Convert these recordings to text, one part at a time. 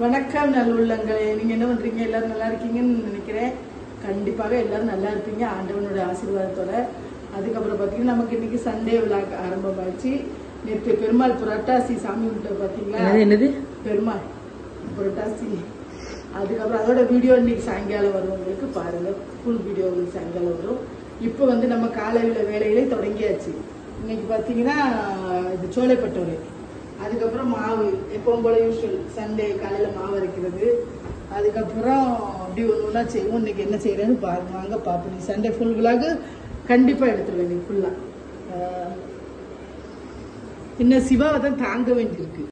வணக்கம் நல்லுள்ளங்களே, நீங்க என்ன பண்றீங்க? எல்லாரும் நல்லா இருக்கீங்கன்னு நினைக்கிறேன். கண்டிப்பாக எல்லாரும் நல்லா இருப்பீங்க ஆண்டவனோட ஆசீர்வாதத்தோட. அதுக்கப்புறம் பார்த்தீங்கன்னா நமக்கு இன்னைக்கு சண்டே விழாக் ஆரம்பமாச்சு. நேற்று பெருமாள் புரட்டாசி சாமி கும்பிட்ட பார்த்தீங்களா? என்னது பெருமாள் புரட்டாசி. அதுக்கப்புறம் அதோட வீடியோ இன்னைக்கு சாயங்காலம் வரும், உங்களுக்கு பாருங்க. ஃபுல் வீடியோ உங்களுக்கு சாயங்காலம் வரும். இப்போ வந்து நம்ம காலையில் வேலையிலே தொடங்கியாச்சு. இன்னைக்கு பார்த்தீங்கன்னா இது சோலைப்பட்டோரை, அதுக்கப்புறம் மாவு எப்பவும் போல யூஸ்வல் சண்டே காலையில் மாவு அரைக்கிறது. அதுக்கப்புறம் அப்படி ஒன்று ஒன்றா செய்வோம். இன்னைக்கு என்ன செய்யறேன்னு பாருங்க, வாங்க பார்ப்போம். நீ சண்டே ஃபுல் விழாக்கு கண்டிப்பாக எடுத்துருவேன் நீ ஃபுல்லாக. இன்னும் சிவாவை தான் தாங்க வேண்டியிருக்கு.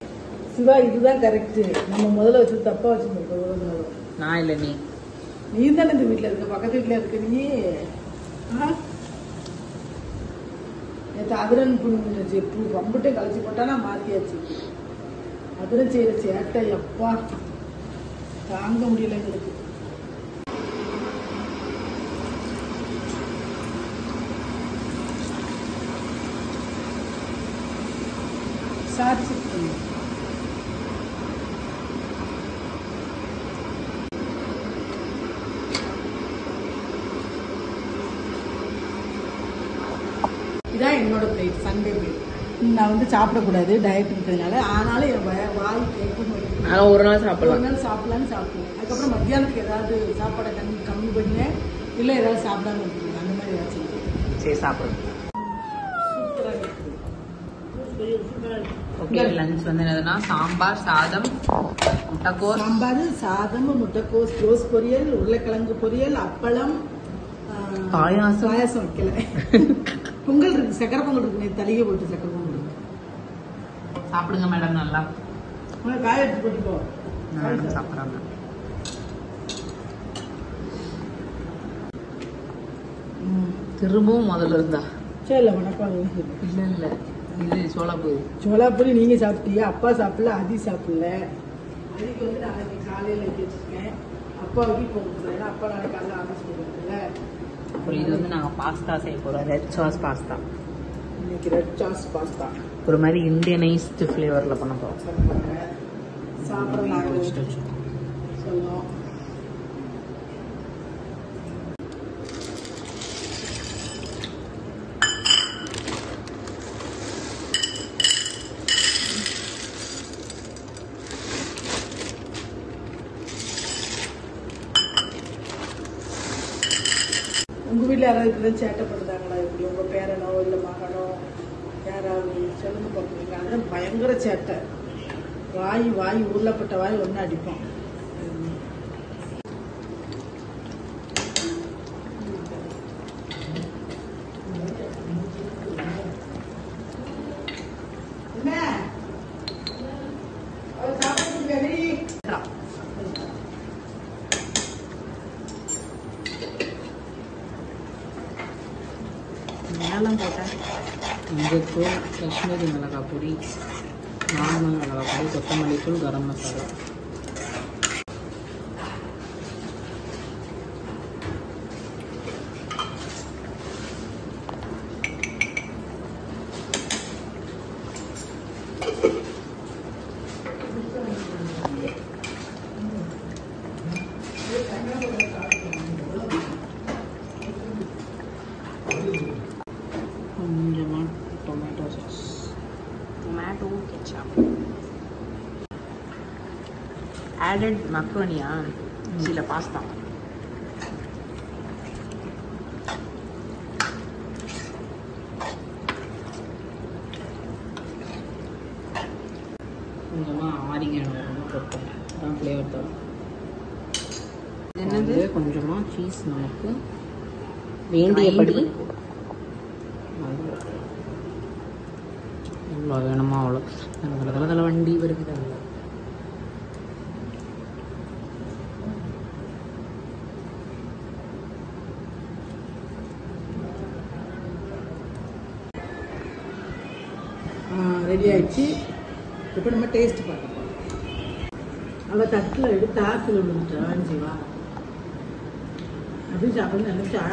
சிவா இதுதான் கரெக்டு, நம்ம முதல்ல வச்சு தப்பா வச்சுருக்கோம். நான் இல்லை, நீ தானே இந்த வீட்டில் இருக்க, பக்கத்து வீட்டில் இருக்க நீ. நேற்று அதிரன் புண்ணு பம்புட்டே கழிச்சு போட்டானா மாற்றியாச்சு. அதிரன் செய்யற சேட்டை எப்பா தாங்க முடியல எங்களுக்கு. சாட்சி இதான் என்னோட பிளேட், சண்டே பிளேட். நான் வந்து சாப்பிடக்கூடாது டயட் இருக்கிறதுனால, ஆனாலும் என் வாய் கேட்கும். ஒரு நாள் சாப்பிடலாம், ஒரு நாள் சாப்பிடலான்னு சாப்பிடுவேன். அதுக்கப்புறம் மத்தியானத்துக்கு ஏதாவது சாப்பாடை கம்மி பண்ணுவேன், இல்லை ஏதாவது சாப்பிடாம விட்டுருவேன், அந்த மாதிரி ஏதாச்சும். சரி சாப்பிடுங்க. ஓகே, லஞ்ச் வந்து என்னதுன்னா சாம்பார், சாதம், முட்டைக்கோஸ். சாம்பார், சாதம், முட்டைக்கோஸ், ரோஸ் பொரியல், உருளைக்கிழங்கு பொரியல், அப்பளம், பாயாசம். பாயாசம் வைக்கல, பொங்கல் இருக்கு, சக்கரை பொங்கல் இருக்கு, தலிகை போட்டு சக்கரை பொங்கல் இருக்கு. சாப்பிடுங்க மேடம், நல்லா காய எடுத்து போட்டுக்கோ. சாப்பிட்றாங்க. திரும்பவும் முதல்ல இருந்தா சரி வணக்கம். இல்லை இல்லை, இது சோளாப்பூரி. சோளாப்பூரி நீங்க சாப்பிட்டீங்க, அப்பா சாப்பிடல, அதி சாப்பிடல. அதுக்கு வந்து நாளைக்கு காலையில் எடுத்து வச்சிருக்கேன். அப்பாவுக்கு இப்போ கொடுக்குறேன், அப்பா நாளைக்கு காலையில் ஆஃபீஸ் போடுறாங்கல்ல. அப்புறம் இது வந்து நாங்கள் பாஸ்தா செய்ய போகிறோம், ரெட் சாஸ் பாஸ்தா. இன்னைக்கு ரெட் சாஸ் பாஸ்தா ஒரு மாதிரி இந்தியனைஸ்டு ஃப்ளேவரில் பண்ண போகிறோம். சாப்பிட்றேன் சொல்லுவோம். உங்கள் வீட்டில் யாராவது இப்படி சேட்டைப்படுறாங்களா? எப்படி உங்கள் பேரனோ இல்லை மகனோ யாராவது சொல்லுங்க பார்க்குறீங்க. அதெல்லாம் பயங்கர சேட்டை, வாய் உருளப்பட்ட வாய் ஒன்று அடிப்போம். மேலாம் போட்டேன். இந்துக்கு காஷ்மீரி மிளகாய் பொடி, நார்மல் மிளகாய் பொடி, கொத்தமல்லி தூள், கரம் மசாலா. கொஞ்சமாக tomato sauce, tomato ketchup, added மக்ரோனியா, இல்லை பாஸ்தா. கொஞ்சமாக ஆரிகேனோ போட்டோம், அதான் ஃப்ளேவர் தரும். என்னது கொஞ்சமாக சீஸ் நமக்கு வேண்டியபடி எவ்வளோ வேணுமோ அவ்வளோ. தலை வண்டி வருது. ரெடி ஆயிடுச்சு. இப்போ நம்ம டேஸ்ட் பார்க்க போகிறோம். அவள் தட்டில் எடுத்து ஆப்பிள் விழுந்துட்டான் ஜீவா, அப்படி சாப்பிட நினைச்சா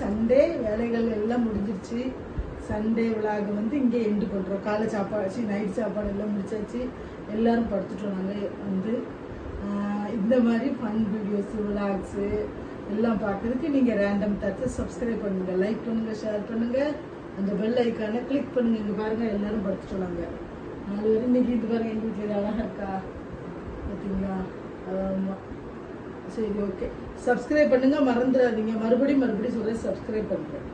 சண்டே வேலைகள் எல்லாம் முடிஞ்சிருச்சு. சண்டே விலாக் வந்து இங்கே எண்டு பண்ணுறோம். காலை சாப்பாடு நைட் சாப்பாடு எல்லாம் முடிச்சாச்சு. எல்லாரும் படுத்துட்டோம். நாங்கள் வந்து இந்த மாதிரி ஃபன் வீடியோஸு விலாக்ஸு எல்லாம் பார்க்கறதுக்கு நீங்கள் ரேண்டம் தாட்ஸை சப்ஸ்கிரைப் பண்ணுங்கள், லைக் பண்ணுங்கள், ஷேர் பண்ணுங்கள், அந்த பெல் ஐக்கானை கிளிக் பண்ணுங்கள். இங்கே பாருங்கள் எல்லாரும் படுத்துட்டோம். நாங்கள் 4 பேரும் இன்னைக்கு இது பாருங்கள். எங்கள் வீட்டில் அழகாக இருக்கா பார்த்தீங்களா? ஆமாம். சரி, ஓகே. சப்ஸ்கிரைப் பண்ணுங்கள், மறந்துடாதீங்க. மறுபடியும் சொல்கிறேன், சப்ஸ்கிரைப் பண்ணுறேன்.